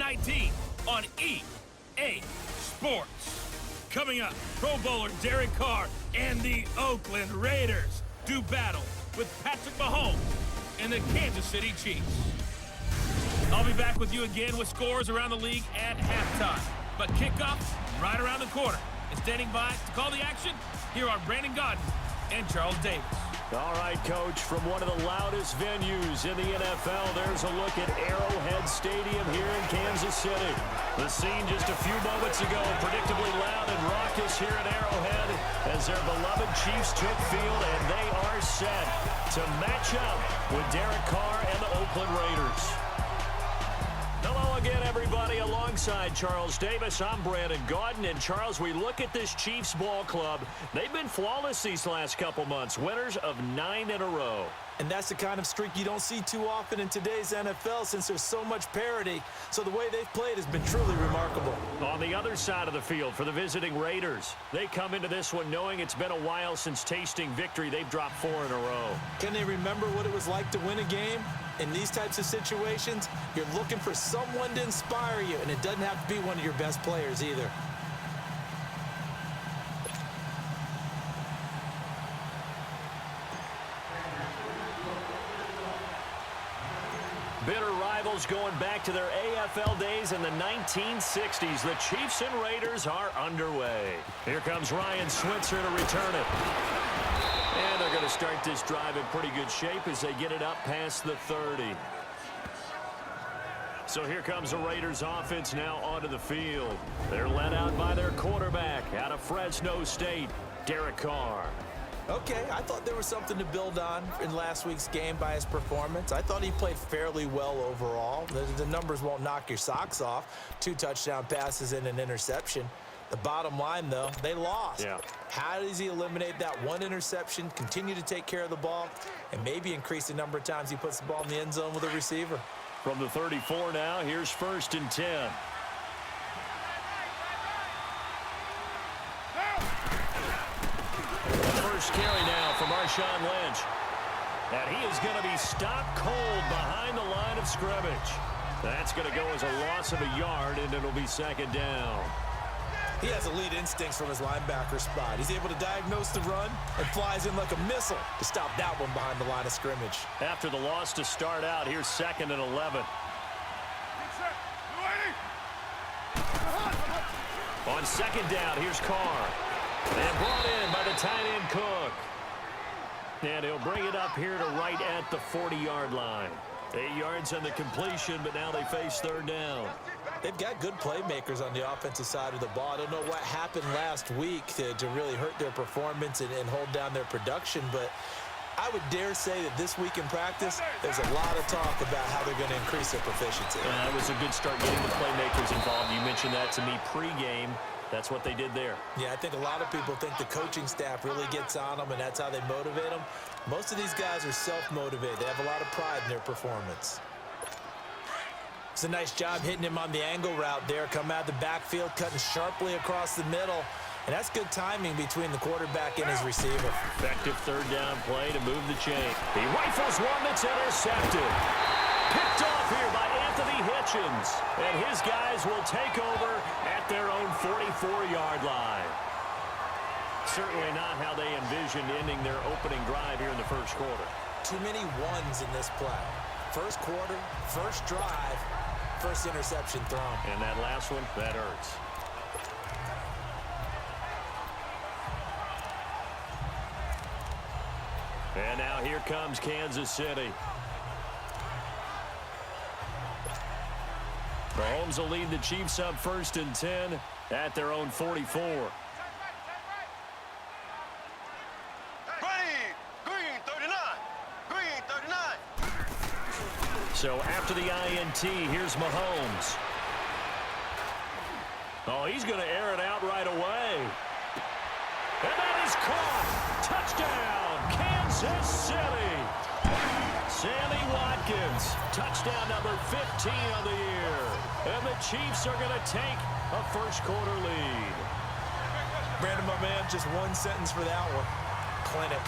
19 on EA Sports. Coming up, Pro Bowler Derek Carr and the Oakland Raiders do battle with Patrick Mahomes and the Kansas City Chiefs. I'll be back with you again with scores around the league at halftime. But kickoff right around the corner. And standing by to call the action, here are Brandon Godden and Charles Davis. All right, Coach, from one of the loudest venues in the NFL, there's a look at Arrowhead Stadium here in Kansas City. The scene just a few moments ago, predictably loud and raucous here at Arrowhead as their beloved Chiefs took field, and they are set to match up with Derek Carr and the Oakland Raiders. Hello again, everybody. Alongside Charles Davis, I'm Brandon Godden. And, Charles, we look at this Chiefs ball club. They've been flawless these last couple months, winners of 9 in a row. And that's the kind of streak you don't see too often in today's NFL since there's so much parity. So the way they've played has been truly remarkable. On the other side of the field for the visiting Raiders, they come into this one knowing it's been a while since tasting victory. They've dropped 4 in a row. Can they remember what it was like to win a game? In these types of situations, you're looking for someone to inspire you, and it doesn't have to be one of your best players either. Bitter rivals going back to their AFL days in the 1960s. The Chiefs and Raiders are underway. Here comes Ryan Switzer to return it. And they're going to start this drive in pretty good shape as they get it up past the 30. So here comes the Raiders offense now onto the field. They're led out by their quarterback out of Fresno State, Derek Carr. Okay, I thought there was something to build on in last week's game by his performance. I thought he played fairly well overall. The numbers won't knock your socks off. 2 touchdown passes and an interception. The bottom line, though, they lost. Yeah. How does he eliminate that 1 interception, continue to take care of the ball, and maybe increase the number of times he puts the ball in the end zone with a receiver? From the 34 now, here's 1st and 10. First carry now from Marshawn Lynch. And he is going to be stopped cold behind the line of scrimmage. That's going to go as a loss of a yard, and it'll be 2nd down. He has elite instincts from his linebacker spot. He's able to diagnose the run and flies in like a missile to stop that one behind the line of scrimmage. After the loss to start out, here's 2nd and 11. On 2nd down, here's Carr. And brought in by the tight end Cook. And he'll bring it up here to right at the 40-yard line. 8 yards on the completion, but now they face 3rd down. They've got good playmakers on the offensive side of the ball. I don't know what happened last week to really hurt their performance and hold down their production, but I would dare say that this week in practice, there's a lot of talk about how they're going to increase their proficiency. That was a good start getting the playmakers involved. You mentioned that to me pregame. That's what they did there. Yeah, I think a lot of people think the coaching staff really gets on them, and that's how they motivate them. Most of these guys are self-motivated. They have a lot of pride in their performance. It's a nice job hitting him on the angle route there. Come out of the backfield, cutting sharply across the middle. And that's good timing between the quarterback and his receiver. Effective 3rd down play to move the chain. He rifles one that's intercepted. Picked off here by Anthony Hitchens. And his guys will take over at their own 44-yard line. Certainly not how they envisioned ending their opening drive here in the 1st quarter. Too many ones in this play. 1st quarter, 1st drive, 1st interception thrown. And that last one, that hurts. And now here comes Kansas City. Mahomes will lead the Chiefs up 1st and 10 at their own 44. So after the INT, here's Mahomes. Oh, he's going to air it out right away. And that is caught. Touchdown, Kansas City. Sammy Watkins, touchdown number 15 of the year. And the Chiefs are going to take a 1st quarter lead. Brandon, my man, just one sentence for that one. Clinic.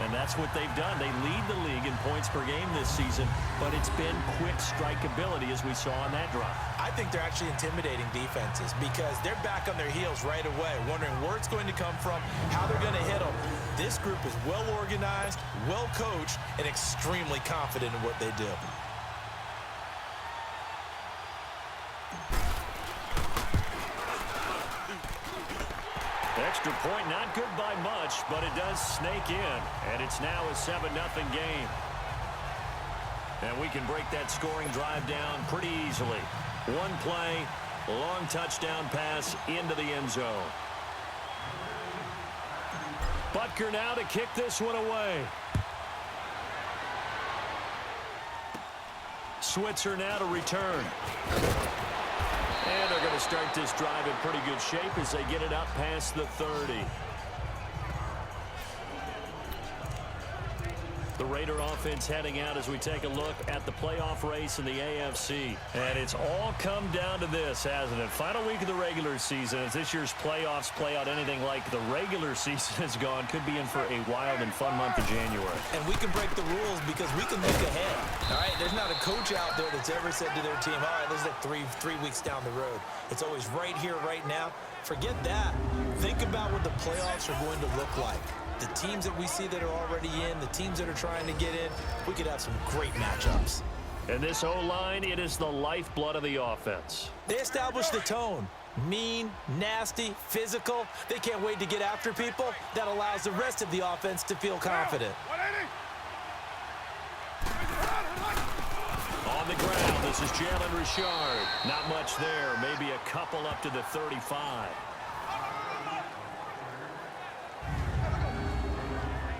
And that's what they've done. They lead the league in points per game this season, but it's been quick strike ability as we saw on that drive. I think they're actually intimidating defenses because they're back on their heels right away, wondering where it's going to come from, how they're going to hit them. This group is well organized, well coached, and extremely confident in what they do. Extra point, not good by much, but it does snake in, and it's now a 7-0 game. And we can break that scoring drive down pretty easily. One play, long touchdown pass into the end zone. Butker now to kick this one away. Switzer now to return. And they're going to start this drive in pretty good shape as they get it up past the 30. The Raider offense heading out as we take a look at the playoff race in the AFC. And it's all come down to this, hasn't it? Final week of the regular season. As this year's playoffs play out anything like the regular season has gone, could be in for a wild and fun month of January. And we can break the rules because we can look ahead. All right, there's not a coach out there that's ever said to their team, all right, let's look three weeks down the road. It's always right here, right now. Forget that. Think about what the playoffs are going to look like. The teams that we see that are already in, the teams that are trying to get in, we could have some great matchups. And this O-line, it is the lifeblood of the offense. They establish the tone. Mean, nasty, physical. They can't wait to get after people. That allows the rest of the offense to feel confident. On the ground, this is Jalen Richard. Not much there, maybe a couple up to the 35.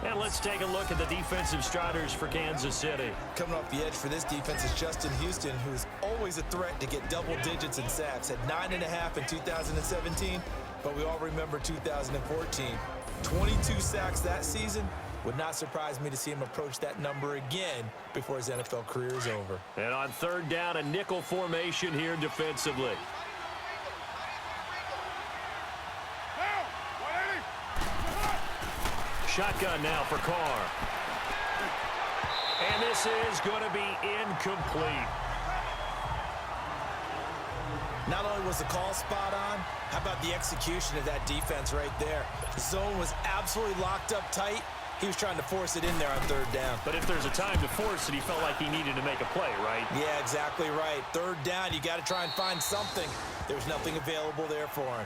And let's take a look at the defensive starters for Kansas City. Coming off the edge for this defense is Justin Houston, who is always a threat to get double digits in sacks. Had 9.5 in 2017, but we all remember 2014. 22 sacks that season. Would not surprise me to see him approach that number again before his NFL career is over. And on third down, a nickel formation here defensively. Shotgun now for Carr. And this is going to be incomplete. Not only was the call spot on, how about the execution of that defense right there? The zone was absolutely locked up tight. He was trying to force it in there on third down. But if there's a time to force it, he felt like he needed to make a play, right? Yeah, exactly right. Third down, you got to try and find something. There's nothing available there for him.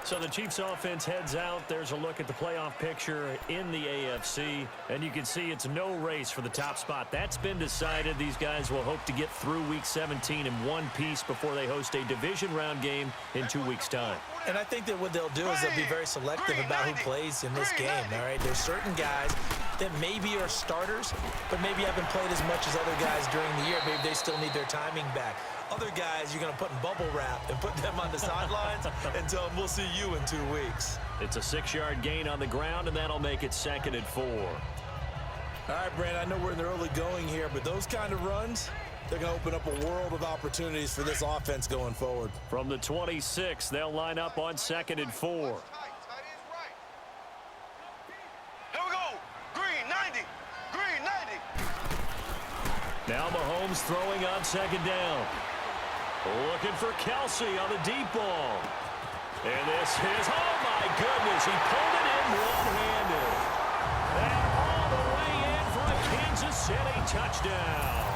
So the Chiefs offense heads out. There's a look at the playoff picture in the AFC. And you can see it's no race for the top spot. That's been decided. These guys will hope to get through Week 17 in one piece before they host a division round game in 2 weeks' time. And I think that what they'll do is they'll be very selective about who plays in this game, all right? There's certain guys that maybe are starters, but maybe haven't played as much as other guys during the year. Maybe they still need their timing back. Other guys you're going to put in bubble wrap and put them on the sidelines and tell them we'll see you in 2 weeks. It's a 6-yard gain on the ground, and that'll make it 2nd and 4. All right, Brand, I know we're in the early going here, but those kind of runs, they're going to open up a world of opportunities for this offense going forward. From the 26, they'll line up on 2nd and 4. Here we go. Green 90. Green 90. Now Mahomes throwing on 2nd down. Looking for Kelsey on the deep ball. And this is, oh my goodness, he pulled it in one-handed. And all the way in for a Kansas City touchdown.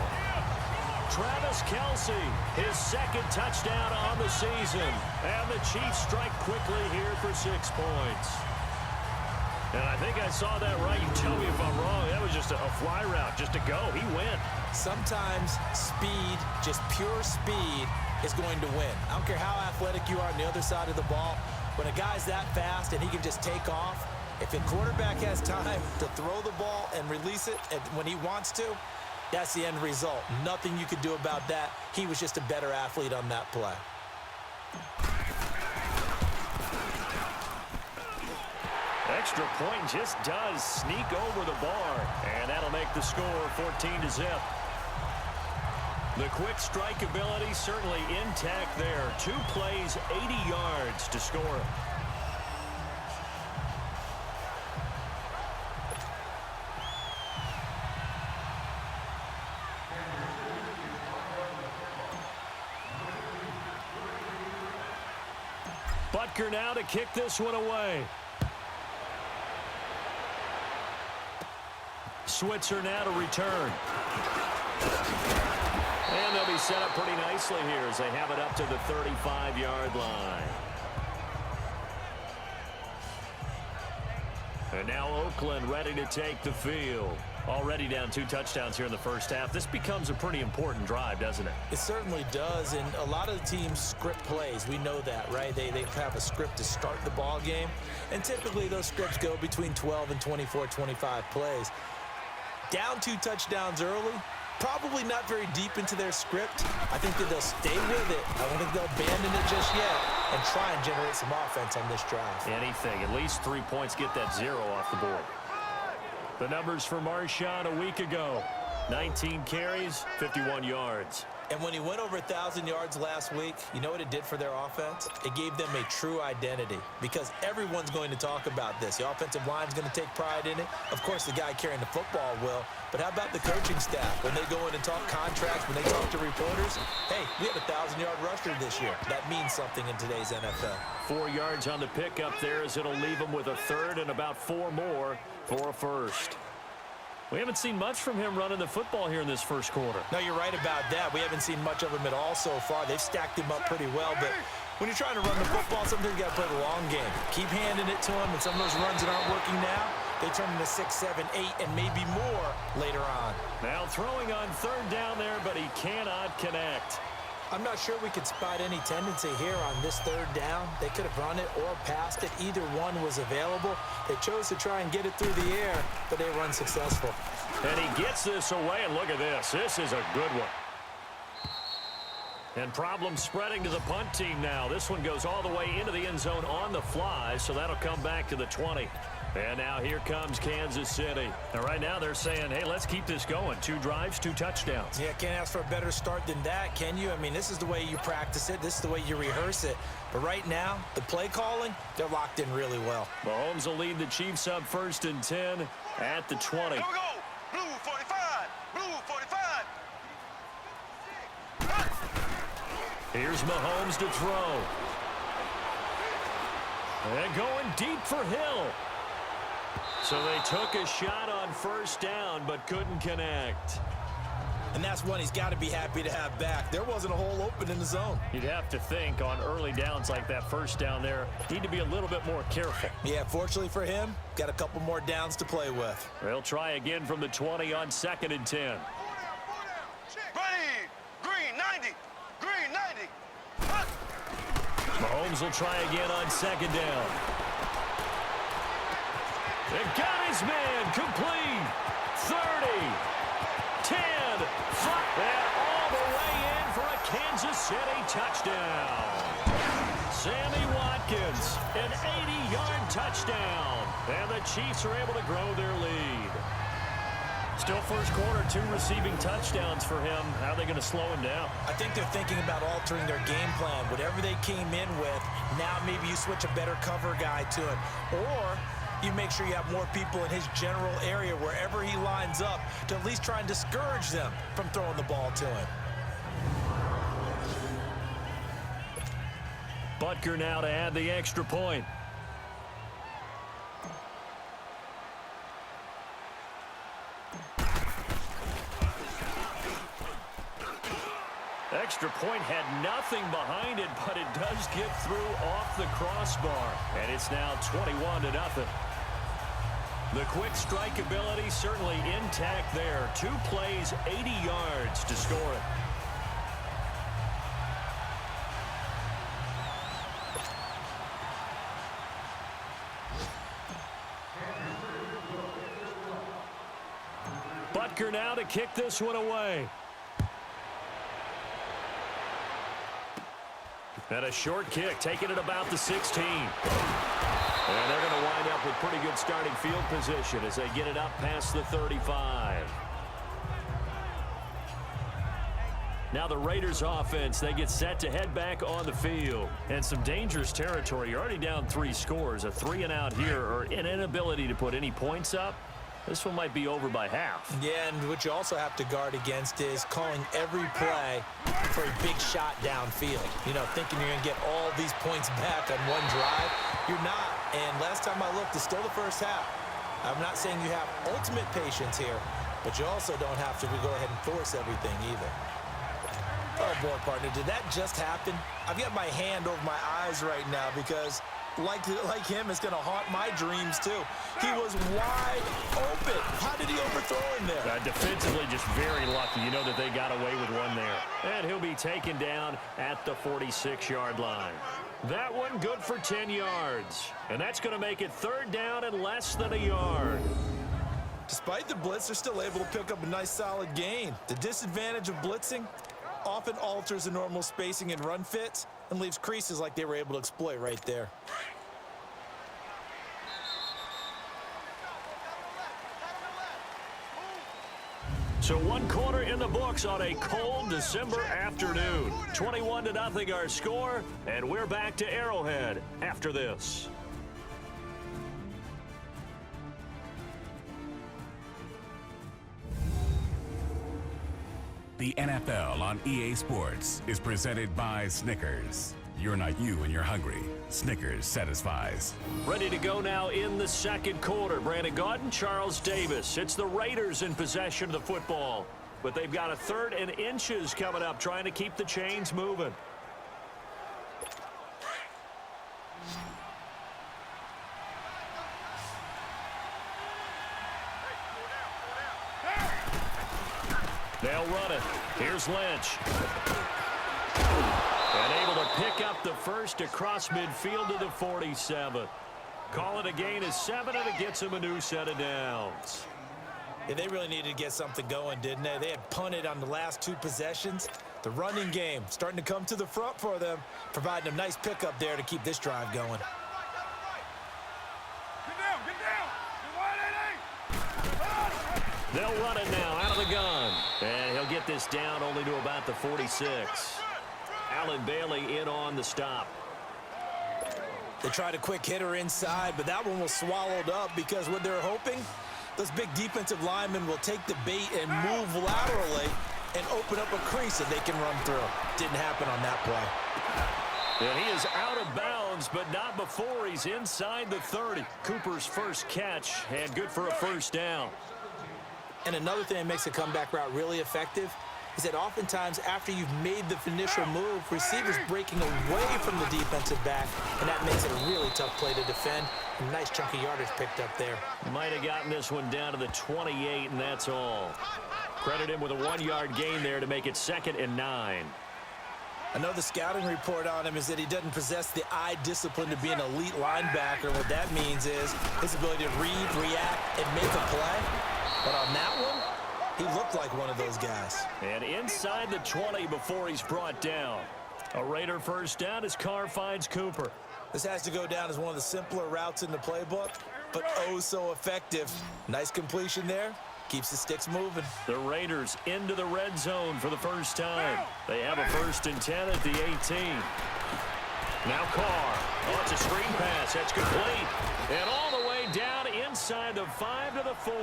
Travis Kelsey, his 2nd touchdown on the season. And the Chiefs strike quickly here for 6 points. And I think I saw that right. You tell me if I'm wrong. That was just a fly route, just to go. He went. Sometimes speed, just pure speed, is going to win. I don't care how athletic you are on the other side of the ball. When a guy's that fast and he can just take off, if a quarterback has time to throw the ball and release it when he wants to, that's the end result. Nothing you could do about that. He was just a better athlete on that play. Extra point just does sneak over the bar, and that'll make the score 14-0. The quick strike ability certainly intact there. 2 plays, 80 yards to score. Butker now to kick this one away. Switzer now to return. And they'll be set up pretty nicely here as they have it up to the 35-yard line. And now Oakland ready to take the field. Already down 2 touchdowns here in the first half. This becomes a pretty important drive, doesn't it? It certainly does, and a lot of the teams script plays. We know that, right? They have a script to start the ball game, and typically those scripts go between 12 and 24, 25 plays. Down 2 touchdowns early, probably not very deep into their script. I think that they'll stay with it. I don't think they'll abandon it just yet and try and generate some offense on this drive. Anything, at least 3 points, get that 0 off the board. The numbers for Marshawn a week ago. 19 carries, 51 yards. And when he went over 1,000 yards last week, you know what it did for their offense? It gave them a true identity because everyone's going to talk about this. The offensive line's going to take pride in it. Of course, the guy carrying the football will. But how about the coaching staff? When they go in and talk contracts, when they talk to reporters, hey, we had a 1,000-yard rusher this year. That means something in today's NFL. 4 yards on the pickup there as it'll leave him with a third and about 4 more for a first. We haven't seen much from him running the football here in this first quarter. No, you're right about that. We haven't seen much of him at all so far. They've stacked him up pretty well, but when you're trying to run the football, sometimes you got to play the long game. Keep handing it to him, and some of those runs that aren't working now, they turn into 6, 7, 8, and maybe more later on. Now throwing on third down there, but he cannot connect. I'm not sure we could spot any tendency here on this third down. They could have run it or passed it. Either one was available. They chose to try and get it through the air, but they were unsuccessful. And he gets this away, and look at this. This is a good one. And problems spreading to the punt team now. This one goes all the way into the end zone on the fly, so that'll come back to the 20. And now here comes Kansas City. And right now they're saying, hey, let's keep this going. 2 drives, 2 touchdowns. Yeah, can't ask for a better start than that, can you? I mean, this is the way you practice it. This is the way you rehearse it. But right now, the play calling, they're locked in really well. Mahomes will lead the Chiefs up 1st and 10 at the 20. Here we go. Blue 45. Blue 45. Here's Mahomes to throw. And going deep for Hill. So they took a shot on first down, but couldn't connect. And that's one he's got to be happy to have back. There wasn't a hole open in the zone. You'd have to think on early downs like that first down there, need to be a little bit more careful. Yeah, fortunately for him, got a couple more downs to play with. They'll try again from the 20 on 2nd and 10. Ready. Green 90. Green 90. Mahomes will try again on 2nd down. And got his man complete. 30, 10, 5, and all the way in for a Kansas City touchdown. Sammy Watkins, an 80-yard touchdown. And the Chiefs are able to grow their lead. Still first quarter, 2 receiving touchdowns for him. How are they going to slow him down? I think they're thinking about altering their game plan. Whatever they came in with, now maybe you switch a better cover guy to it. Or you make sure you have more people in his general area wherever he lines up to at least try and discourage them from throwing the ball to him. Butker now to add the extra point. Extra point had nothing behind it, but it does get through off the crossbar. And it's now 21-0. The quick strike ability certainly intact there. 2 plays, 80 yards to score it. Butker now to kick this one away. And a short kick, taking it about the 16. And they're going to wind up with pretty good starting field position as they get it up past the 35. Now the Raiders offense, they get set to head back on the field. And some dangerous territory. You're already down 3 scores. A 3-and-out here or an inability to put any points up. This one might be over by half. Yeah, and what you also have to guard against is calling every play for a big shot downfield. You know, thinking you're going to get all these points back on one drive. You're not. And last time I looked, it's still the first half. I'm not saying you have ultimate patience here, but you also don't have to go ahead and force everything either. Oh, boy, partner, did that just happen? I've got my hand over my eyes right now because, like him, it's going to haunt my dreams, too. He was wide open. How did he overthrow him there? Defensively, just very lucky. You know that they got away with one there. And he'll be taken down at the 46-yard line. That one good for 10 yards. And that's going to make it 3rd down and less than a yard. Despite the blitz, they're still able to pick up a nice, solid gain. The disadvantage of blitzing often alters the normal spacing and run fits and leaves creases like they were able to exploit right there. So 1 quarter in the books on a cold December afternoon. 21-0 our score, and we're back to Arrowhead after this. The NFL on EA Sports is presented by Snickers. You're not you when you're hungry. Snickers satisfies. Ready to go now in the 2nd quarter. Brandon Gaudin, Charles Davis. It's the Raiders in possession of the football. But they've got a 3rd and inches coming up, trying to keep the chains moving. They'll run it. Here's Lynch. And able to pick up the first across midfield to the 47. Call it a gain of 7, and it gets him a new set of downs. Yeah, they really needed to get something going, didn't they? They had punted on the last 2 possessions. The running game starting to come to the front for them, providing a nice pickup there to keep this drive going. They'll run it now out of the gun. And he'll get this down only to about the 46. Allen Bailey in on the stop. They tried a quick hitter inside, but that one was swallowed up because what they're hoping, those big defensive linemen will take the bait and move laterally and open up a crease that they can run through. Didn't happen on that play. And he is out of bounds, but not before he's inside the 30. Cooper's first catch, and good for a 1st down. And another thing that makes a comeback route really effective is that oftentimes after you've made the initial move, receivers breaking away from the defensive back, and that makes it a really tough play to defend. A nice chunk of yardage picked up there. Might have gotten this one down to the 28, and that's all. Credit him with a 1-yard gain there to make it 2nd and 9. Another scouting report on him is that he doesn't possess the eye discipline to be an elite linebacker. What that means is his ability to read, react, and make a play. But on that one, he looked like one of those guys. And inside the 20 before he's brought down. A Raider 1st down as Carr finds Cooper. This has to go down as one of the simpler routes in the playbook, but oh so effective. Nice completion there. Keeps the sticks moving. The Raiders into the red zone for the first time. They have a 1st and 10 at the 18. Now Carr. Oh, it's a screen pass. That's complete. And all the way down inside the 5 to the 4.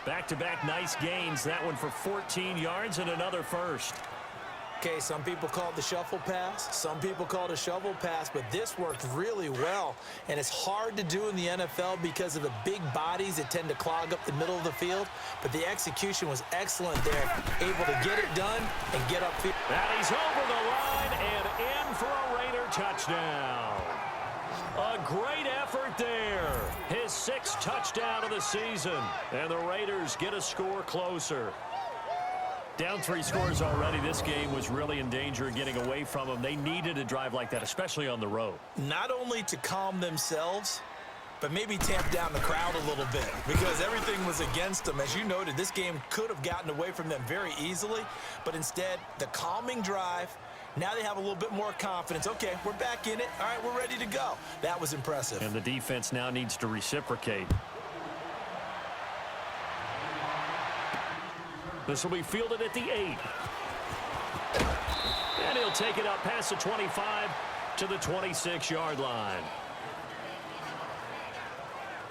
Back-to-back nice gains. That one for 14 yards and another 1st. Okay, some people call it the shuffle pass. Some people call it a shovel pass, but this worked really well. And it's hard to do in the NFL because of the big bodies that tend to clog up the middle of the field. But the execution was excellent there. Able to get it done and get upfield. And he's over the line and in for a Raider touchdown. A great effort there. His 6th touchdown of the season. And the Raiders get a score closer. Down 3 scores already. This game was really in danger of getting away from them. They needed a drive like that, especially on the road. Not only to calm themselves, but maybe tamp down the crowd a little bit because everything was against them. As you noted, this game could have gotten away from them very easily, but instead, the calming drive, now they have a little bit more confidence. Okay, we're back in it. All right, we're ready to go. That was impressive. And the defense now needs to reciprocate. This will be fielded at the 8. take it up past the 25 to the 26-yard line.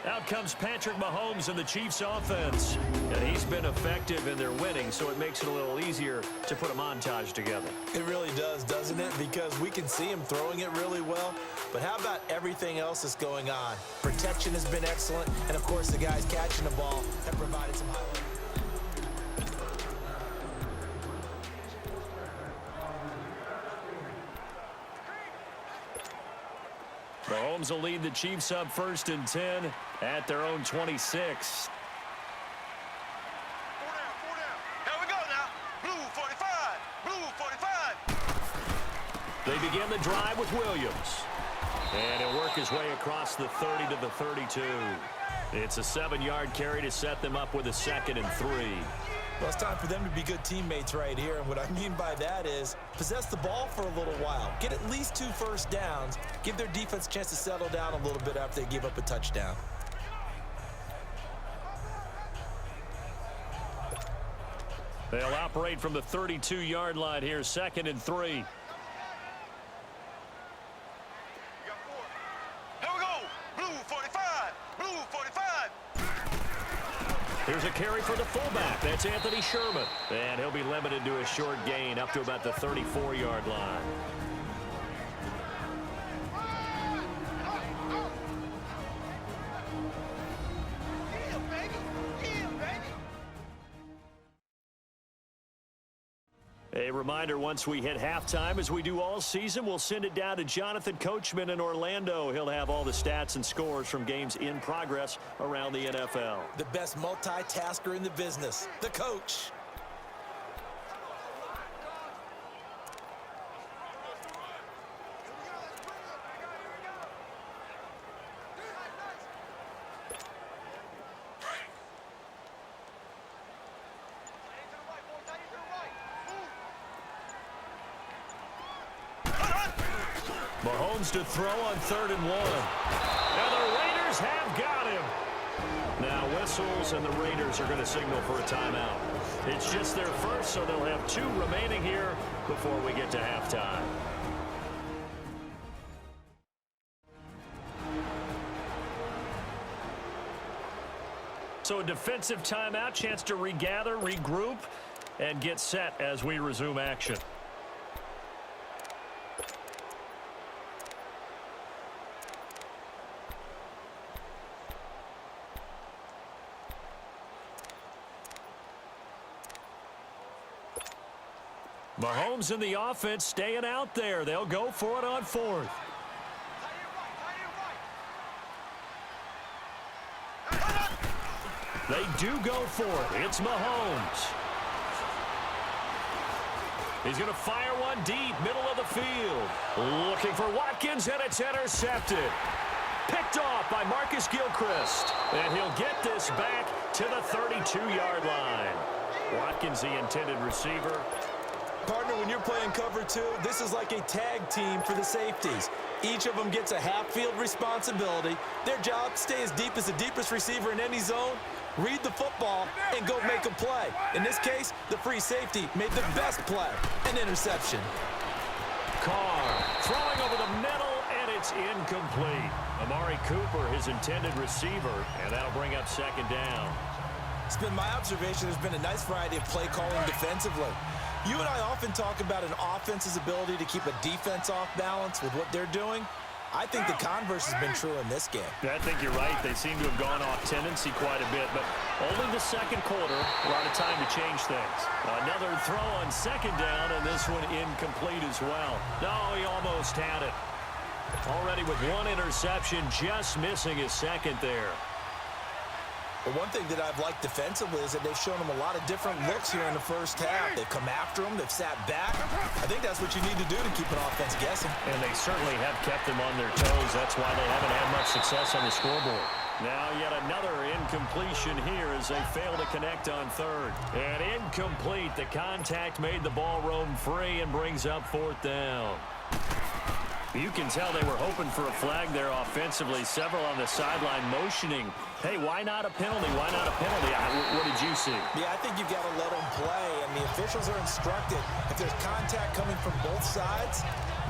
Out comes Patrick Mahomes in the Chiefs offense. And he's been effective in their winning, so it makes it a little easier to put a montage together. It really does, doesn't it? Because we can see him throwing it really well. But how about everything else that's going on? Protection has been excellent. And, of course, the guys catching the ball have provided some highlights. Mahomes will lead the Chiefs up 1st and 10 at their own 26. 4 down. Here we go now. Blue 45. Blue 45. They begin the drive with Williams. And he'll work his way across the 30 to the 32. It's a 7-yard carry to set them up with a 2nd and 3. Well, it's time for them to be good teammates right here. And what I mean by that is possess the ball for a little while. Get at least 2 first downs. Give their defense a chance to settle down a little bit after they give up a touchdown. They'll operate from the 32-yard line here, 2nd and 3. We got 4. Here we go. Blue 45. Blue 45. Here's a carry for the fullback. That's Anthony Sherman. And he'll be limited to a short gain up to about the 34-yard line. A reminder, once we hit halftime, as we do all season, we'll send it down to Jonathan Coachman in Orlando. He'll have all the stats and scores from games in progress around the NFL. The best multitasker in the business, the coach. Mahomes to throw on 3rd and 1. And the Raiders have got him. Now whistles, and the Raiders are going to signal for a timeout. It's just their first, so they'll have 2 remaining here before we get to halftime. So a defensive timeout, chance to regather, regroup, and get set as we resume action. Mahomes in the offense staying out there. They'll go for it on 4th. They do go for it. It's Mahomes. He's going to fire one deep, middle of the field. Looking for Watkins, and it's intercepted. Picked off by Marcus Gilchrist. And he'll get this back to the 32-yard line. Watkins, the intended receiver. Partner, when you're playing cover 2, this is like a tag team for the safeties. Each of them gets a half-field responsibility. Their job, stay as deep as the deepest receiver in any zone, read the football, and go make a play. In this case, the free safety made the best play, an interception. Carr throwing over the middle, and it's incomplete. Amari Cooper, his intended receiver, and that'll bring up 2nd down. It's been my observation there's been a nice variety of play calling defensively. You and I often talk about an offense's ability to keep a defense off balance with what they're doing. I think the converse has been true in this game. I think you're right. They seem to have gone off tendency quite a bit, but only the 2nd quarter, a lot of time to change things. Another throw on 2nd down, and this one incomplete as well. No, he almost had it. Already with 1 interception, just missing his 2nd there. But one thing that I've liked defensively is that they've shown them a lot of different looks here in the first half. They've come after them. They've sat back. I think that's what you need to do to keep an offense guessing. And they certainly have kept them on their toes. That's why they haven't had much success on the scoreboard. Now yet another incompletion here as they fail to connect on 3rd. And incomplete. The contact made the ball roam free and brings up 4th down. You can tell they were hoping for a flag there offensively. Several on the sideline motioning. Hey, why not a penalty? Why not a penalty? What did you see? Yeah, I think you've got to let them play, and the officials are instructed. If there's contact coming from both sides,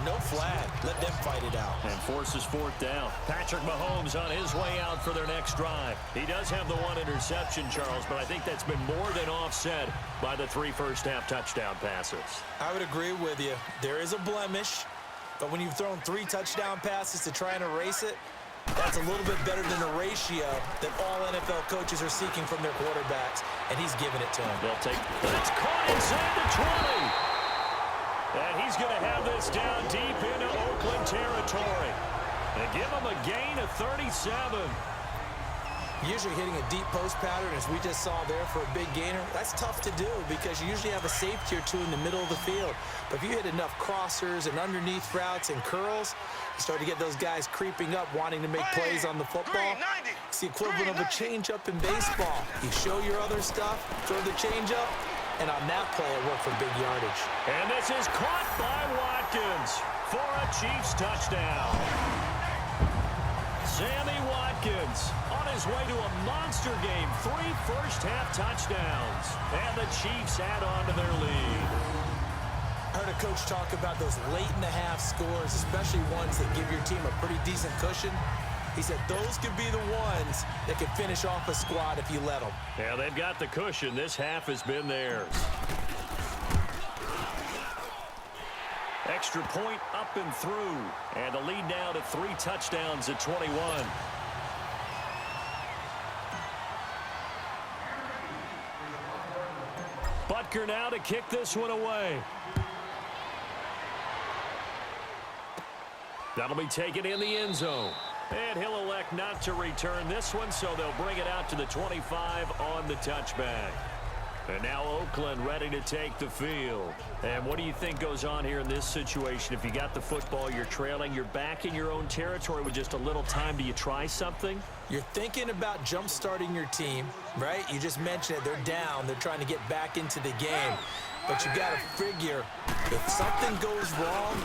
no flag. Let them fight it out. And forces fourth down. Patrick Mahomes on his way out for their next drive. He does have the one interception, Charles, but I think that's been more than offset by the 3 first-half touchdown passes. I would agree with you. There is a blemish, but when you've thrown 3 touchdown passes to try and erase it, that's a little bit better than the ratio that all NFL coaches are seeking from their quarterbacks, and he's giving it to them. They'll take it's caught inside the 20. And he's going to have this down deep into Oakland territory. And give him a gain of 37. Usually hitting a deep post pattern, as we just saw there for a big gainer, that's tough to do because you usually have a safety or 2 in the middle of the field. But if you hit enough crossers and underneath routes and curls, you start to get those guys creeping up, wanting to make plays on the football. It's the equivalent of a changeup in baseball. You show your other stuff, throw the changeup, and on that play, it worked for big yardage. And this is caught by Watkins for a Chiefs touchdown. Sammy Watkins on his way to a monster game. 3 first-half touchdowns. And the Chiefs add on to their lead. I heard a coach talk about those late-in-the-half scores, especially ones that give your team a pretty decent cushion. He said those could be the ones that could finish off a squad if you let them. Yeah, they've got the cushion. This half has been theirs. Extra point up and through. And the lead now to 3 touchdowns at 21. Butker now to kick this one away. That'll be taken in the end zone. And he'll elect not to return this one, so they'll bring it out to the 25 on the touchback. And now Oakland ready to take the field. And what do you think goes on here in this situation? If you got the football, you're trailing, you're back in your own territory with just a little time. Do you try something? You're thinking about jump-starting your team, right? You just mentioned it. They're down. They're trying to get back into the game. But you got to figure, if something goes wrong,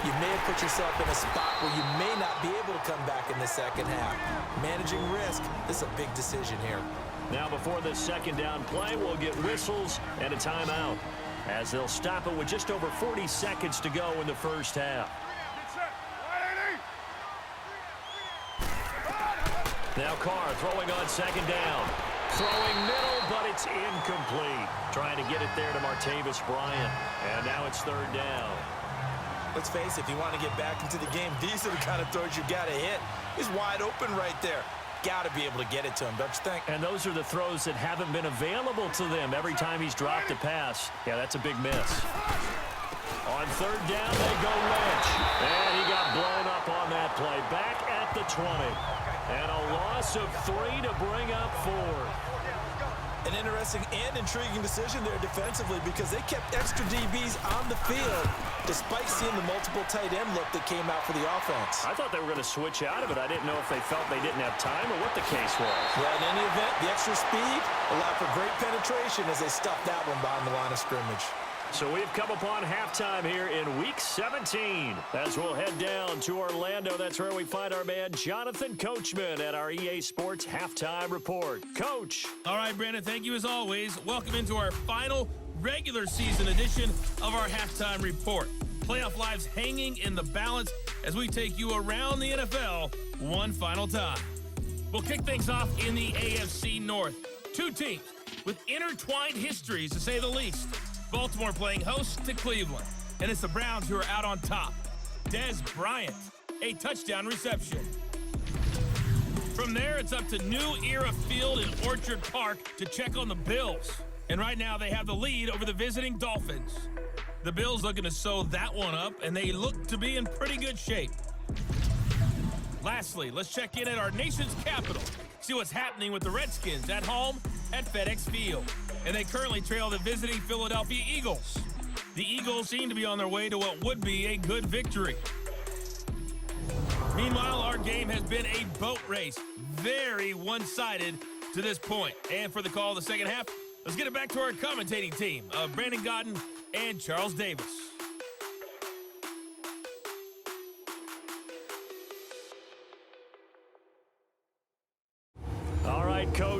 you may have put yourself in a spot where you may not be able to come back in the second half. Managing risk, this is a big decision here. Now before this second down play, we'll get whistles and a timeout, as they'll stop it with just over 40 seconds to go in the first half. Now Carr throwing on second down. Throwing middle, but it's incomplete. Trying to get it there to Martavis Bryant. And now it's third down. Let's face it, if you want to get back into the game, these are the kind of throws you got to hit. He's wide open right there. Got to be able to get it to him, don't you think? And those are the throws that haven't been available to them every time he's dropped a pass. Yeah, that's a big miss. On third down, they go Lynch. And he got blown up on that play. Back at the 20. And a loss of 3 to bring up 4. An interesting and intriguing decision there defensively because they kept extra DBs on the field despite seeing the multiple tight end look that came out for the offense. I thought they were going to switch out of it. I didn't know if they felt they didn't have time or what the case was. Well, in any event, the extra speed allowed for great penetration as they stuffed that one behind the line of scrimmage. So we've come upon halftime here in Week 17. As we'll head down to Orlando, that's where we find our man Jonathan Coachman at our EA Sports Halftime Report. Coach. All right, Brandon, thank you as always. Welcome into our final regular season edition of our Halftime Report. Playoff lives hanging in the balance as we take you around the NFL one final time. We'll kick things off in the AFC North. 2 teams with intertwined histories, to say the least. Baltimore playing host to Cleveland, and it's the Browns who are out on top. Dez Bryant, a touchdown reception. From there, it's up to New Era Field in Orchard Park to check on the Bills. And right now, they have the lead over the visiting Dolphins. The Bills looking to sew that one up, and they look to be in pretty good shape. Lastly, let's check in at our nation's capital, see what's happening with the Redskins at home at FedEx Field. And they currently trail the visiting Philadelphia Eagles. The Eagles seem to be on their way to what would be a good victory. Meanwhile, our game has been a boat race. Very one-sided to this point. And for the call of the second half, let's get it back to our commentating team of Brandon Godden and Charles Davis.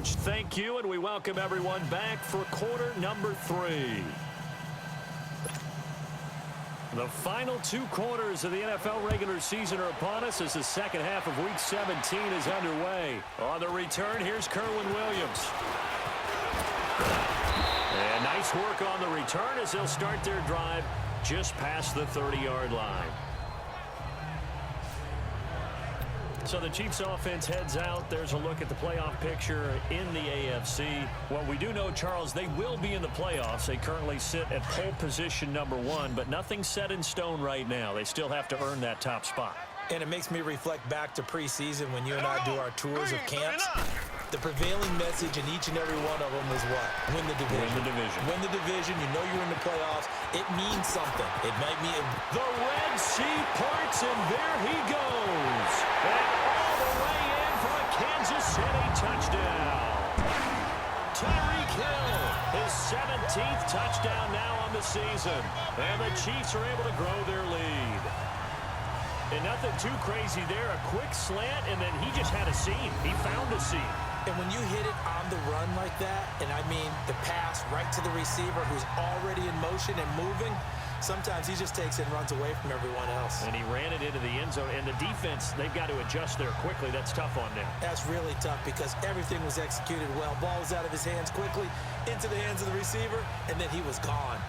Coach. Thank you, and we welcome everyone back for quarter number 3. The final 2 quarters of the NFL regular season are upon us as the second half of Week 17 is underway. On the return, here's Kerwin Williams. And nice work on the return as they'll start their drive just past the 30-yard line. So the Chiefs offense heads out. There's a look at the playoff picture in the AFC. What we do know, Charles, they will be in the playoffs. They currently sit at pole position number 1, but nothing's set in stone right now. They still have to earn that top spot. And it makes me reflect back to preseason when you and I do our tours of camps. The prevailing message in each and every one of them was what? Win the division. Win the division. Win the division. You know you're in the playoffs. It means something. It might mean... The Red Sea parts, and there he goes. And all the way in for a Kansas City touchdown. Tyreek Hill, his 17th touchdown now on the season. And the Chiefs are able to grow their lead. And nothing too crazy there. A quick slant, and then he just had a seam. He found a seam. And when you hit it on the run like that, and I mean the pass right to the receiver who's already in motion and moving, sometimes he just takes it and runs away from everyone else. And he ran it into the end zone. And the defense, they've got to adjust there quickly. That's tough on them. That's really tough because everything was executed well. Ball was out of his hands quickly, into the hands of the receiver, and then he was gone.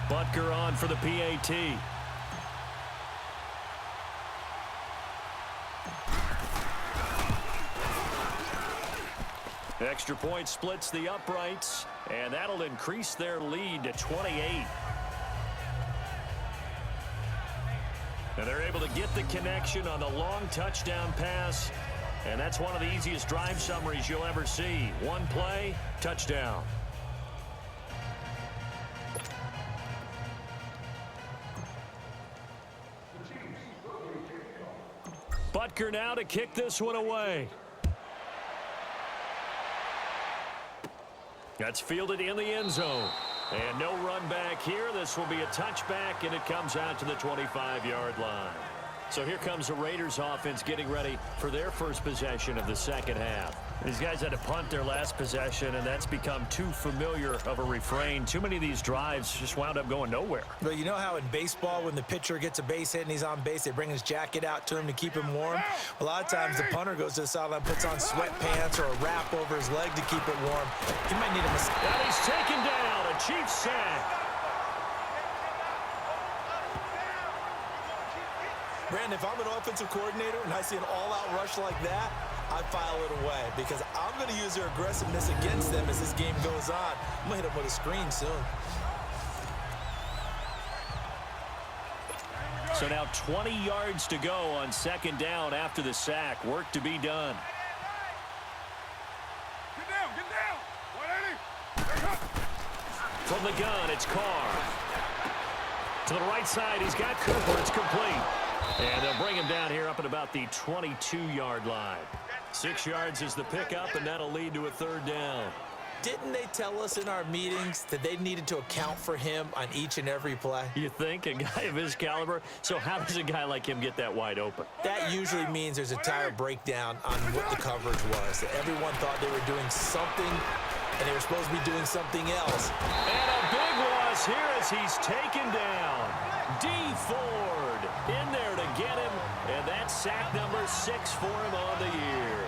Butker on for the PAT. Extra point splits the uprights, and that'll increase their lead to 28. And they're able to get the connection on the long touchdown pass, and that's one of the easiest drive summaries you'll ever see. One play, touchdown. Butker now to kick this one away. That's fielded in the end zone. And no run back here. This will be a touchback, and it comes out to the 25-yard line. So here comes the Raiders offense getting ready for their first possession of the second half. These guys had to punt their last possession, and that's become too familiar of a refrain. Too many of these drives just wound up going nowhere. But you know how in baseball, when the pitcher gets a base hit and he's on base, they bring his jacket out to him to keep him warm? A lot of times the punter goes to the sideline, puts on sweatpants or a wrap over his leg to keep it warm. He might need a massage. And he's taken down. A Chiefs sack. Brandon, if I'm an offensive coordinator and I see an all-out rush like that, I file it away because I'm going to use their aggressiveness against them as this game goes on. I'm going to hit them with a screen soon. So now 20 yards to go on second down after the sack. Work to be done. Get down. 180. From the gun, it's Carr. To the right side, he's got Cooper. It's complete. And they'll bring him down here up at about the 22-yard line. 6 yards is the pickup, and that'll lead to a third down. Didn't they tell us in our meetings that they needed to account for him on each and every play? You think? A guy of his caliber? So how does a guy like him get that wide open? That usually means there's a tire breakdown on what the coverage was. That everyone thought they were doing something, and they were supposed to be doing something else. And a big loss here as he's taken down. D. Ford in there to get him, and that's sack number 6 for him on the year.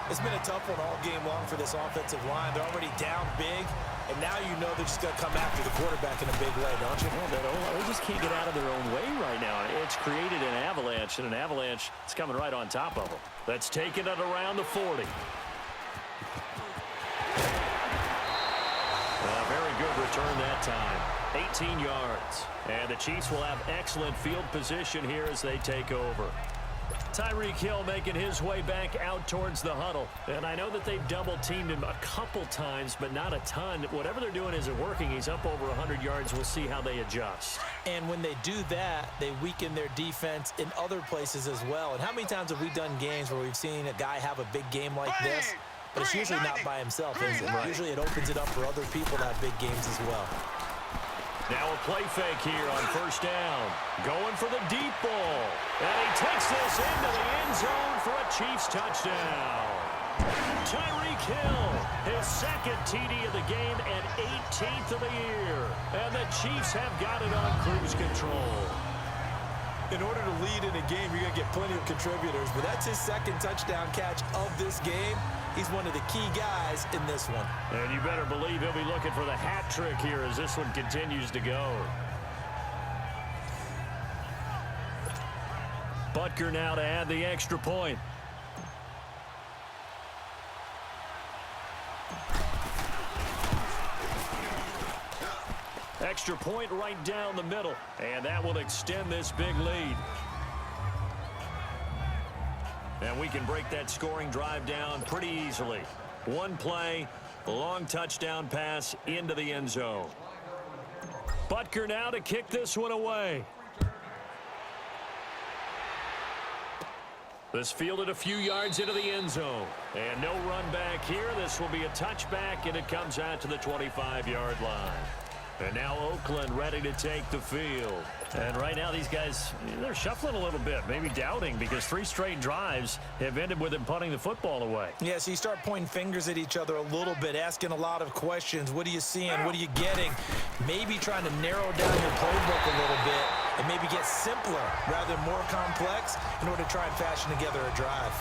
It's been a tough one all game long for this offensive line. They're already down big, and now you know they're just going to come after the quarterback in a big way, don't you? Yeah, they just can't get out of their own way right now. It's created an avalanche, and an avalanche is coming right on top of them. That's taking it around the 40. Very good return that time. 18 yards. And the Chiefs will have excellent field position here as they take over. Tyreek Hill making his way back out towards the huddle. And I know that they've double-teamed him a couple times, but not a ton. Whatever they're doing isn't working. He's up over 100 yards. We'll see how they adjust. And when they do that, they weaken their defense in other places as well. And how many times have we done games where we've seen a guy have a big game like this, but it's usually not by himself, is it? Usually it opens it up for other people to have big games as well. Now a play fake here on first down. Going for the deep ball. And he takes this into the end zone for a Chiefs touchdown. Tyreek Hill, his second TD of the game and 18th of the year. And the Chiefs have got it on cruise control. In order to lead in a game, you're going to get plenty of contributors, but that's his second touchdown catch of this game. He's one of the key guys in this one. And you better believe he'll be looking for the hat trick here as this one continues to go. Butker now to add the extra point. Extra point right down the middle, and that will extend this big lead. And we can break that scoring drive down pretty easily. One play, long touchdown pass into the end zone. Butker now to kick this one away. This fielded a few yards into the end zone. And no run back here. This will be a touchback, and it comes out to the 25-yard line. And now Oakland ready to take the field. And right now these guys, they're shuffling a little bit, maybe doubting, because 3 straight drives have ended with them punting the football away. Yeah, so you start pointing fingers at each other a little bit, asking a lot of questions. What are you seeing? What are you getting? Maybe trying to narrow down your playbook a little bit and maybe get simpler rather than more complex in order to try and fashion together a drive.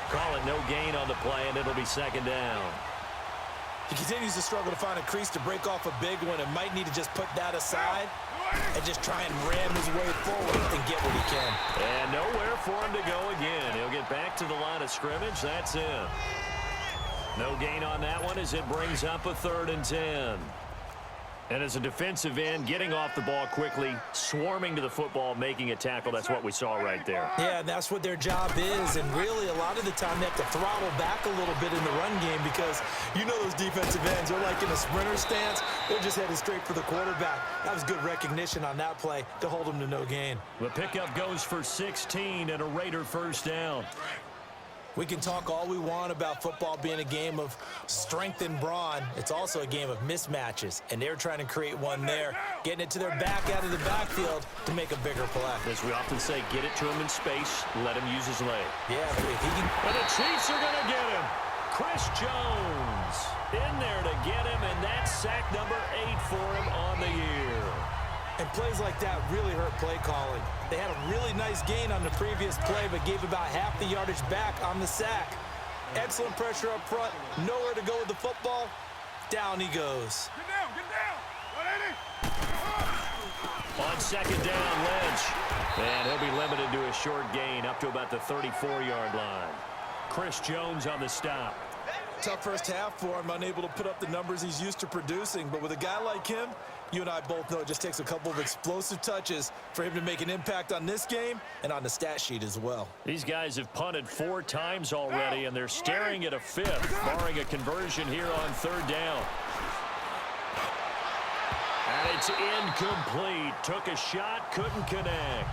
Call it no gain on the play, and it'll be second down. He continues to struggle to find a crease to break off a big one and might need to just put that aside and just try and ram his way forward and get what he can. And nowhere for him to go again. He'll get back to the line of scrimmage. That's it. No gain on that one as it brings up a 3rd and 10. And as a defensive end, getting off the ball quickly, swarming to the football, making a tackle, that's what we saw right there. Yeah, that's what their job is, and really a lot of the time they have to throttle back a little bit in the run game because you know those defensive ends, they're like in a sprinter stance, they're just headed straight for the quarterback. That was good recognition on that play to hold them to no gain. The pickup goes for 16 and a Raider first down. We can talk all we want about football being a game of strength and brawn. It's also a game of mismatches, and they're trying to create one there, getting it to their back out of the backfield to make a bigger play. As we often say, get it to him in space, let him use his leg. Yeah, but if he can... And the Chiefs are going to get him. Chris Jones in there to get him, and that's sack number 8 for him on the year. And plays like that really hurt play calling. They had a really nice gain on the previous play, but gave about half the yardage back on the sack. Excellent pressure up front. Nowhere to go with the football. Down he goes. Get down. On second down, Lynch. And he'll be limited to a short gain up to about the 34-yard line. Chris Jones on the stop. Tough first half for him, unable to put up the numbers he's used to producing. But with a guy like him, you and I both know it just takes a couple of explosive touches for him to make an impact on this game and on the stat sheet as well. These guys have punted 4 times already, and they're staring at a 5th, barring a conversion here on 3rd down. And it's incomplete. Took a shot, couldn't connect.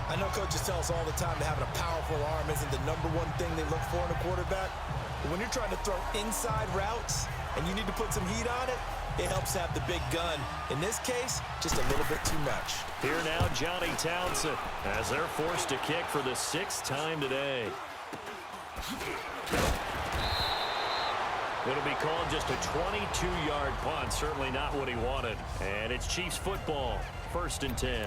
I know coaches tell us all the time that having a powerful arm isn't the #1 thing they look for in a quarterback. But when you're trying to throw inside routes and you need to put some heat on it, it helps have the big gun. In this case, just a little bit too much. Here now, Johnny Townsend, as they're forced to kick for the 6th time today. It'll be called just a 22-yard punt. Certainly not what he wanted. And it's Chiefs football, 1st and 10.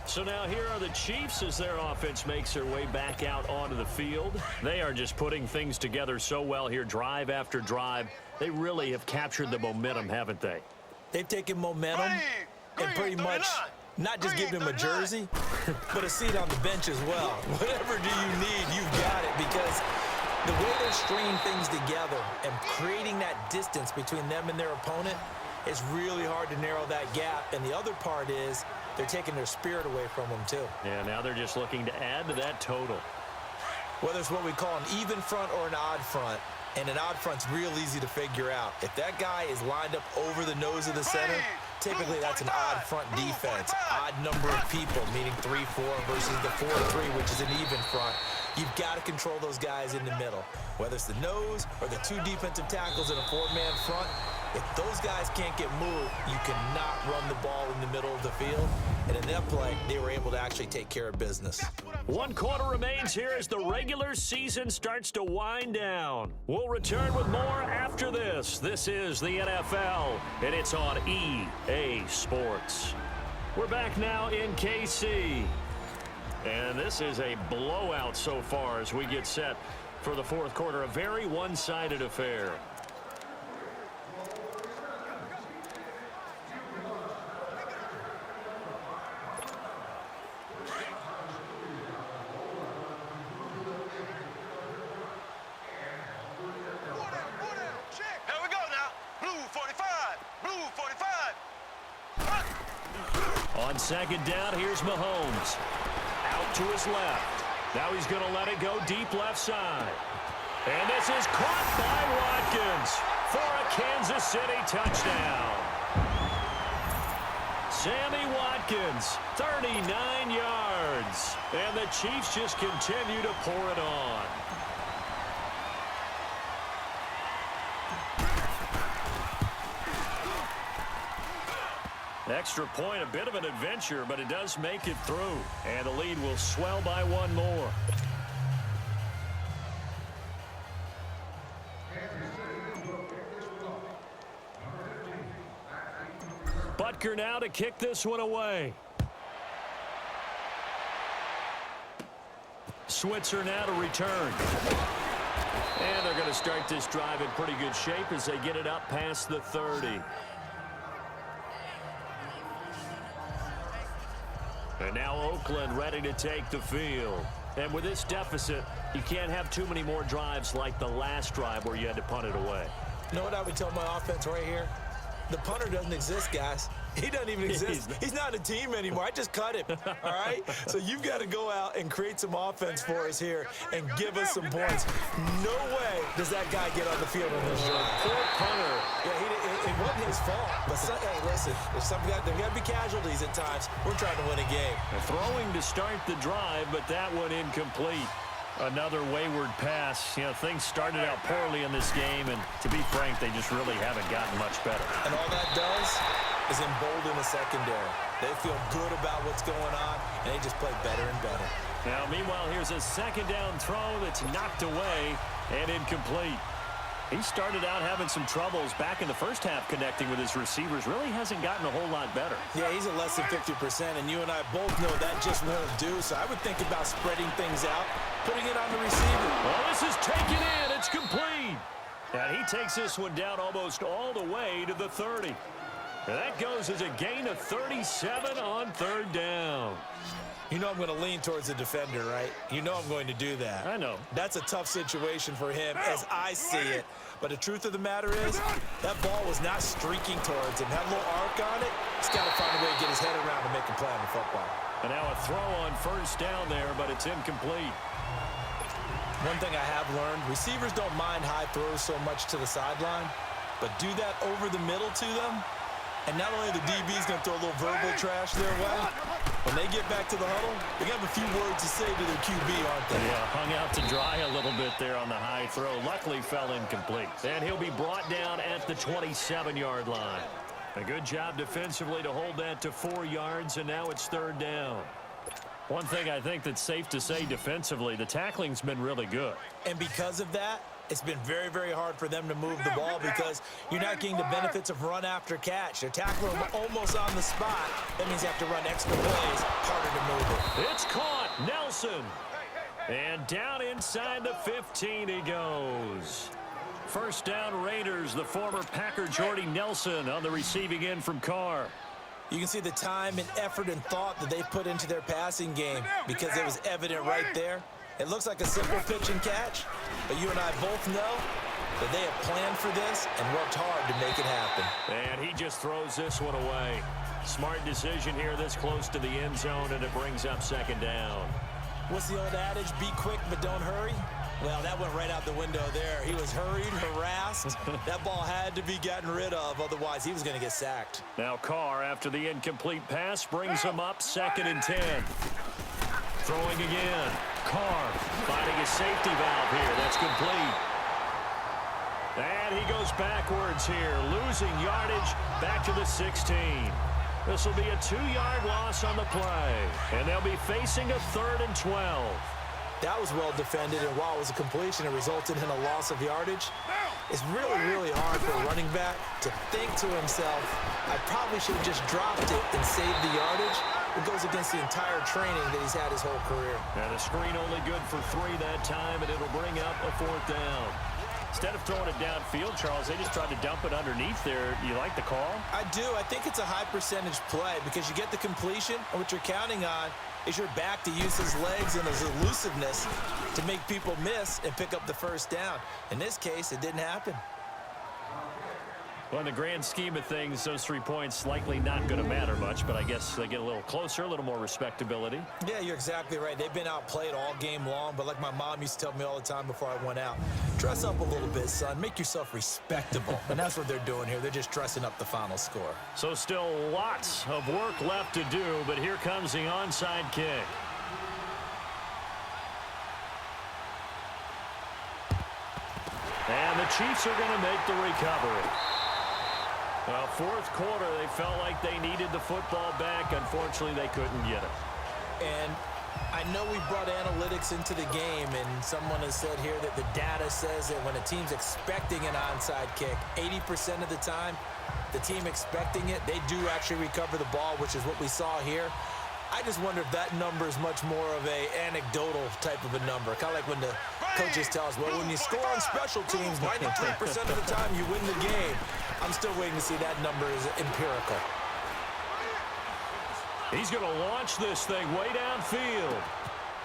So now here are the Chiefs as their offense makes their way back out onto the field. They are just putting things together so well here, drive after drive. They really have captured the momentum, haven't they? They've taken momentum and pretty much not just given him a jersey, but a seat on the bench as well. Whatever do you need, you've got it, because the way they're stringing things together and creating that distance between them and their opponent, it's really hard to narrow that gap. And the other part is they're taking their spirit away from them, too. Yeah, now they're just looking to add to that total. Whether it's what we call an even front or an odd front, and an odd front's real easy to figure out. If that guy is lined up over the nose of the center, typically that's an odd front defense. Odd number of people, meaning 3-4 versus the 4-3, which is an even front. You've got to control those guys in the middle. Whether it's the nose or the 2 defensive tackles in a 4-man front, If those guys can't get moved, you cannot run the ball in the middle of the field. And in that play, they were able to actually take care of business. 1 quarter remains here as the regular season starts to wind down. We'll return with more after this. This is the NFL, and it's on EA Sports. We're back now in KC. And this is a blowout so far as we get set for the fourth quarter. A very one-sided affair. On second down, here's Mahomes. Out to his left. Now he's going to let it go deep left side. And this is caught by Watkins for a Kansas City touchdown. Sammy Watkins, 39 yards. And the Chiefs just continue to pour it on. Extra point, a bit of an adventure, but it does make it through. And the lead will swell by one more. Butker now to kick this one away. Switzer now to return. And they're going to start this drive in pretty good shape as they get it up past the 30. And now Oakland ready to take the field. And with this deficit, you can't have too many more drives like the last drive where you had to punt it away. You know what I would tell my offense right here? The punter doesn't exist, guys. He doesn't even exist. He's not a team anymore. I just cut him, all right? So you've got to go out and create some offense for us here and give us some points. No way does that guy get on the field on this drive. Poor punter. Yeah, it wasn't his fault. But, hey, listen, there got to be casualties at times. We're trying to win a game. Throwing to start the drive, but that one incomplete. Another wayward pass. You know, things started out poorly in this game, and to be frank, they just really haven't gotten much better. And all that does is embolden the secondary. They feel good about what's going on, and they just play better and better. Now, meanwhile, here's a second down throw that's knocked away and incomplete. He started out having some troubles back in the first half connecting with his receivers. Really hasn't gotten a whole lot better. Yeah, he's at less than 50%, and you and I both know that just won't do. So I would think about spreading things out, putting it on the receiver. Well, this is taken in. It's complete. And he takes this one down almost all the way to the 30. And that goes as a gain of 37 on third down. You know I'm going to lean towards the defender, right? You know I'm going to do that. I know. That's a tough situation for him as I see it. But the truth of the matter is, that ball was not streaking towards him. Had a little arc on it. He's got to find a way to get his head around and make a play on the football. And now a throw on first down there, but it's incomplete. One thing I have learned, receivers don't mind high throws so much to the sideline, but do that over the middle to them, and not only the DB's going to throw a little verbal trash their way, when they get back to the huddle, they have a few words to say to their QB, aren't they? Yeah, hung out to dry a little bit there on the high throw. Luckily fell incomplete. And he'll be brought down at the 27-yard line. A good job defensively to hold that to 4 yards, and now it's third down. One thing I think that's safe to say defensively, the tackling's been really good. And because of that, it's been very, very hard for them to move the ball because you're not getting the benefits of run after catch. They're tackling them almost on the spot. That means you have to run extra plays, harder to move it. It's caught. Nelson. And down inside the 15 he goes. First down Raiders, the former Packer Jordy Nelson on the receiving end from Carr. You can see the time and effort and thought that they put into their passing game because it was evident right there. It looks like a simple pitch and catch, but you and I both know that they have planned for this and worked hard to make it happen. And he just throws this one away. Smart decision here this close to the end zone, and it brings up second down. What's the old adage? Be quick, but don't hurry. Well, that went right out the window there. He was hurried, harassed. That ball had to be gotten rid of, otherwise he was going to get sacked. Now Carr, after the incomplete pass, brings him up 2nd and 10. Throwing again. Carr finding a safety valve here. That's complete. And he goes backwards here, losing yardage back to the 16. This will be a 2-yard loss on the play, and they'll be facing a 3rd and 12. That was well defended, and while it was a completion, it resulted in a loss of yardage. It's really, really hard for a running back to think to himself, I probably should have just dropped it and saved the yardage. It goes against the entire training that he's had his whole career. And a screen only good for 3 that time, and it'll bring up a 4th down. Instead of throwing it downfield, Charles, they just tried to dump it underneath there. Do you like the call? I do. I think it's a high percentage play because you get the completion, and what you're counting on is your back to use his legs and his elusiveness to make people miss and pick up the 1st down. In this case, it didn't happen. Well, in the grand scheme of things, those 3 points likely not going to matter much, but I guess they get a little closer, a little more respectability. Yeah, you're exactly right. They've been outplayed all game long, but like my mom used to tell me all the time before I went out, dress up a little bit, son. Make yourself respectable. And that's what they're doing here. They're just dressing up the final score. So still lots of work left to do, but here comes the onside kick. And the Chiefs are going to make the recovery. Well, 4th quarter, they felt like they needed the football back. Unfortunately, they couldn't get it. And I know we brought analytics into the game, and someone has said here that the data says that when a team's expecting an onside kick, 80% of the time, the team expecting it, they do actually recover the ball, which is what we saw here. I just wonder if that number is much more of a anecdotal type of a number. Kind of like when the coaches tell us, well, when you score on special teams, 93% of the time you win the game. I'm still waiting to see that number is empirical. He's going to launch this thing way downfield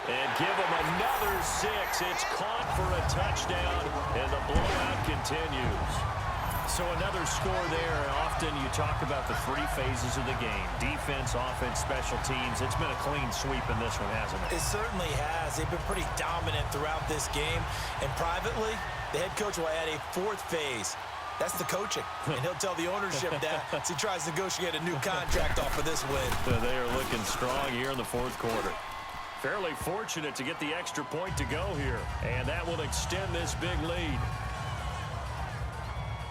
and give him another 6. It's caught for a touchdown, and the blowout continues. So another score there. Often you talk about the 3 phases of the game: defense, offense, special teams. It's been a clean sweep in this one, hasn't it? It certainly has. They've been pretty dominant throughout this game. And privately, the head coach will add a 4th phase. That's the coaching. And he'll tell the ownership that as he tries to negotiate a new contract off of this win. So they are looking strong here in the 4th quarter. Fairly fortunate to get the extra point to go here. And that will extend this big lead.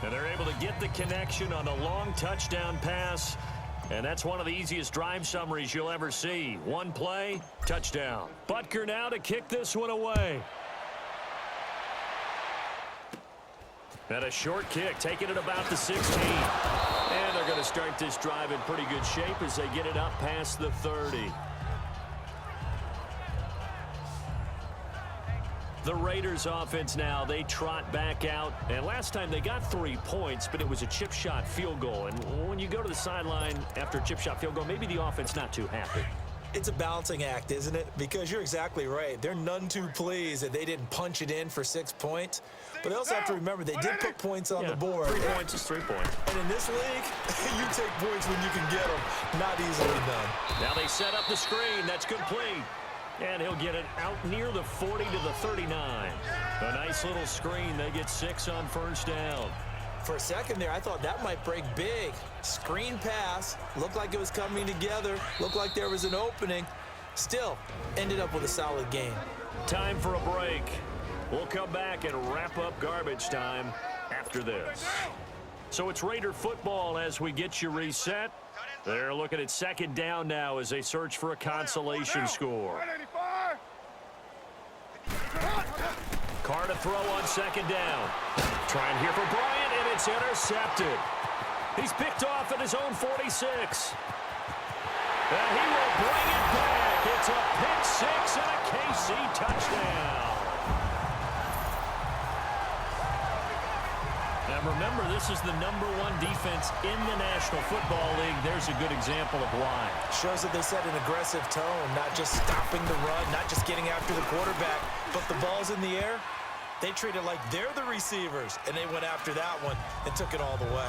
And they're able to get the connection on a long touchdown pass. And that's one of the easiest drive summaries you'll ever see. 1 play, touchdown. Butker now to kick this one away. And a short kick, taking it about the 16. And they're going to start this drive in pretty good shape as they get it up past the 30. The Raiders offense now, they trot back out. And last time they got 3 points, but it was a chip shot field goal. And when you go to the sideline after a chip shot field goal, maybe the offense not too happy. It's a balancing act, isn't it? Because you're exactly right. They're none too pleased that they didn't punch it in for 6 points. But they also have to remember they did put points on the board. 3 points is 3 points. And in this league, you take points when you can get them. Not easily done. Now they set up the screen. That's complete. And he'll get it out near the 40 to the 39. A nice little screen. They get 6 on 1st down. For a second there, I thought that might break big. Screen pass. Looked like it was coming together. Looked like there was an opening. Still, ended up with a solid game. Time for a break. We'll come back and wrap up garbage time after this. So it's Raider football as we get you reset. They're looking at 2nd down now as they search for a consolation score. Carr to throw on 2nd down. Trying here for Bryant, and it's intercepted. He's picked off at his own 46. And he will bring it back. It's a pick 6 and a KC touchdown. Now remember, this is the #1 defense in the National Football League. There's a good example of why. Shows that they set an aggressive tone, not just stopping the run, not just getting after the quarterback, but the ball's in the air. They treat it like they're the receivers, and they went after that one and took it all the way.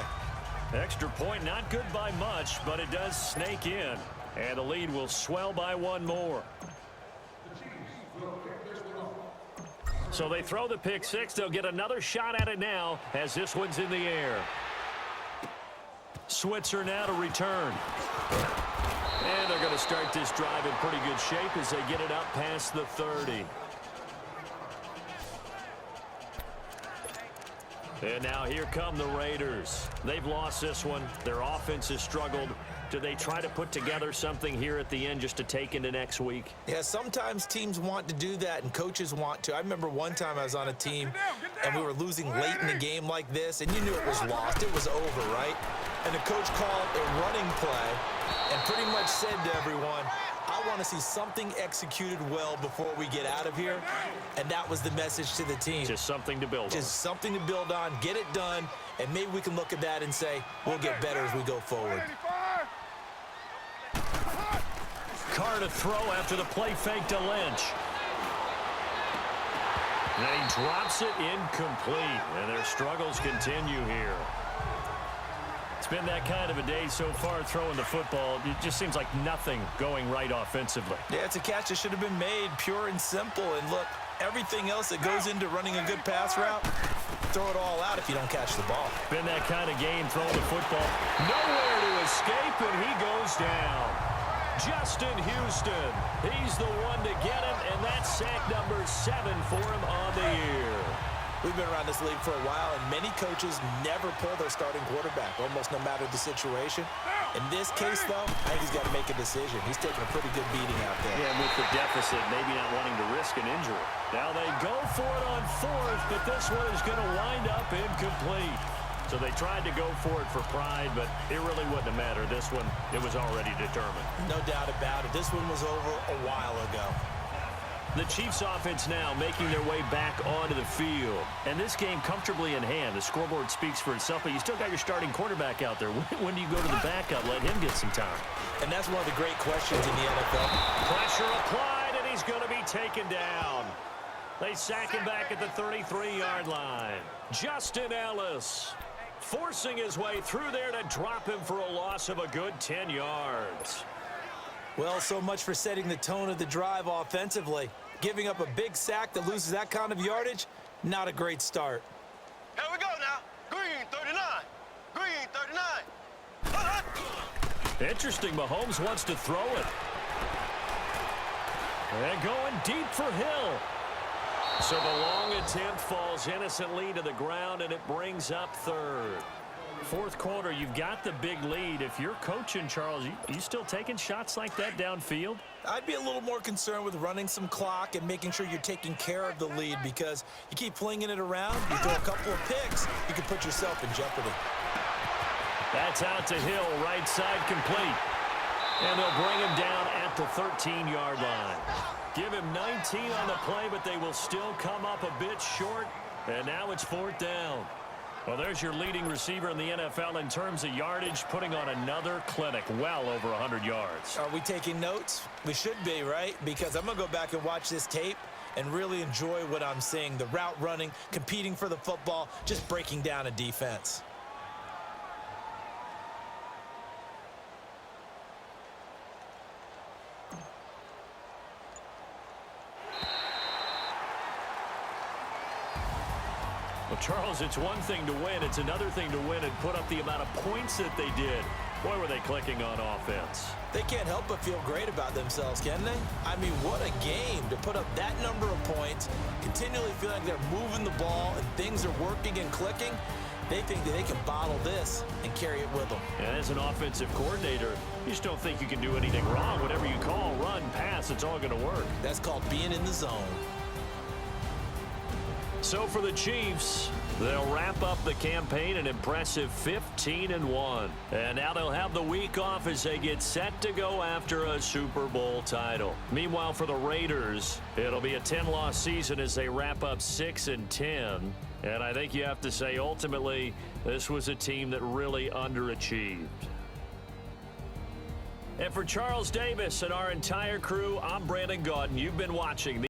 Extra point, not good by much, but it does snake in. And the lead will swell by 1 more. So they throw the pick 6. They'll get another shot at it now as this one's in the air. Switzer now to return. And they're going to start this drive in pretty good shape as they get it up past the 30. And now here come the Raiders. They've lost this one. Their offense has struggled. Do they try to put together something here at the end just to take into next week? Yeah, sometimes teams want to do that and coaches want to. I remember one time I was on a team and we were losing late in a game like this, and you knew it was lost. It was over, right? And the coach called a running play and pretty much said to everyone, I want to see something executed well before we get out of here. And that was the message to the team. Just something to build on. Just something to build on, get it done, and maybe we can look at that and say, we'll get better as we go forward. Carr to throw after the play fake to Lynch. And he drops it incomplete. And their struggles continue here. It's been that kind of a day so far throwing the football. It just seems like nothing going right offensively. Yeah, it's a catch that should have been made, pure and simple. And look, everything else that goes into running a good pass route, throw it all out if you don't catch the ball. Been that kind of game throwing the football. Nowhere to escape, and he goes down. Justin Houston, he's the one to get him, and that's sack number 7 for him on the year. We've been around this league for a while, and many coaches never pull their starting quarterback, almost no matter the situation. In this case, though, I think he's got to make a decision. He's taking a pretty good beating out there. Yeah, with the deficit, maybe not wanting to risk an injury. Now they go for it on 4th, but this one is going to wind up incomplete. So they tried to go for it for pride, but it really wouldn't have mattered. This one, it was already determined. No doubt about it. This one was over a while ago. The Chiefs offense now making their way back onto the field. And this game comfortably in hand. The scoreboard speaks for itself, but you still got your starting quarterback out there. When do you go to the backup? Let him get some time. And that's one of the great questions in the NFL. Pressure applied, and he's going to be taken down. They sack him back at the 33-yard line. Justin Ellis forcing his way through there to drop him for a loss of a good 10 yards. Well, so much for setting the tone of the drive offensively. Giving up a big sack that loses that kind of yardage, not a great start. Here we go now. Green 39. Green 39. Interesting, Mahomes wants to throw it. And going deep for Hill. So the long attempt falls innocently to the ground, and it brings up 3rd. 4th quarter, you've got the big lead. If you're coaching, Charles, you still taking shots like that downfield? I'd be a little more concerned with running some clock and making sure you're taking care of the lead, because you keep flinging it around, you throw a couple of picks, you can put yourself in jeopardy. That's out to Hill, right side complete. And they'll bring him down at the 13-yard line. Give him 19 on the play, but they will still come up a bit short. And now it's 4th down. Well, there's your leading receiver in the NFL in terms of yardage, putting on another clinic, well over 100 yards. Are we taking notes? We should be, right? Because I'm going to go back and watch this tape and really enjoy what I'm seeing. The route running, competing for the football, just breaking down a defense. Well, Charles, it's one thing to win. It's another thing to win and put up the amount of points that they did. Boy, were they clicking on offense. They can't help but feel great about themselves, can they? I mean, what a game to put up that number of points, continually feel like they're moving the ball and things are working and clicking. They think that they can bottle this and carry it with them. And as an offensive coordinator, you just don't think you can do anything wrong. Whatever you call, run, pass, it's all going to work. That's called being in the zone. So for the Chiefs, they'll wrap up the campaign an impressive 15-1. And now they'll have the week off as they get set to go after a Super Bowl title. Meanwhile, for the Raiders, it'll be a 10-loss season as they wrap up 6-10. And I think you have to say, ultimately, this was a team that really underachieved. And for Charles Davis and our entire crew, I'm Brandon Gaudin. You've been watching the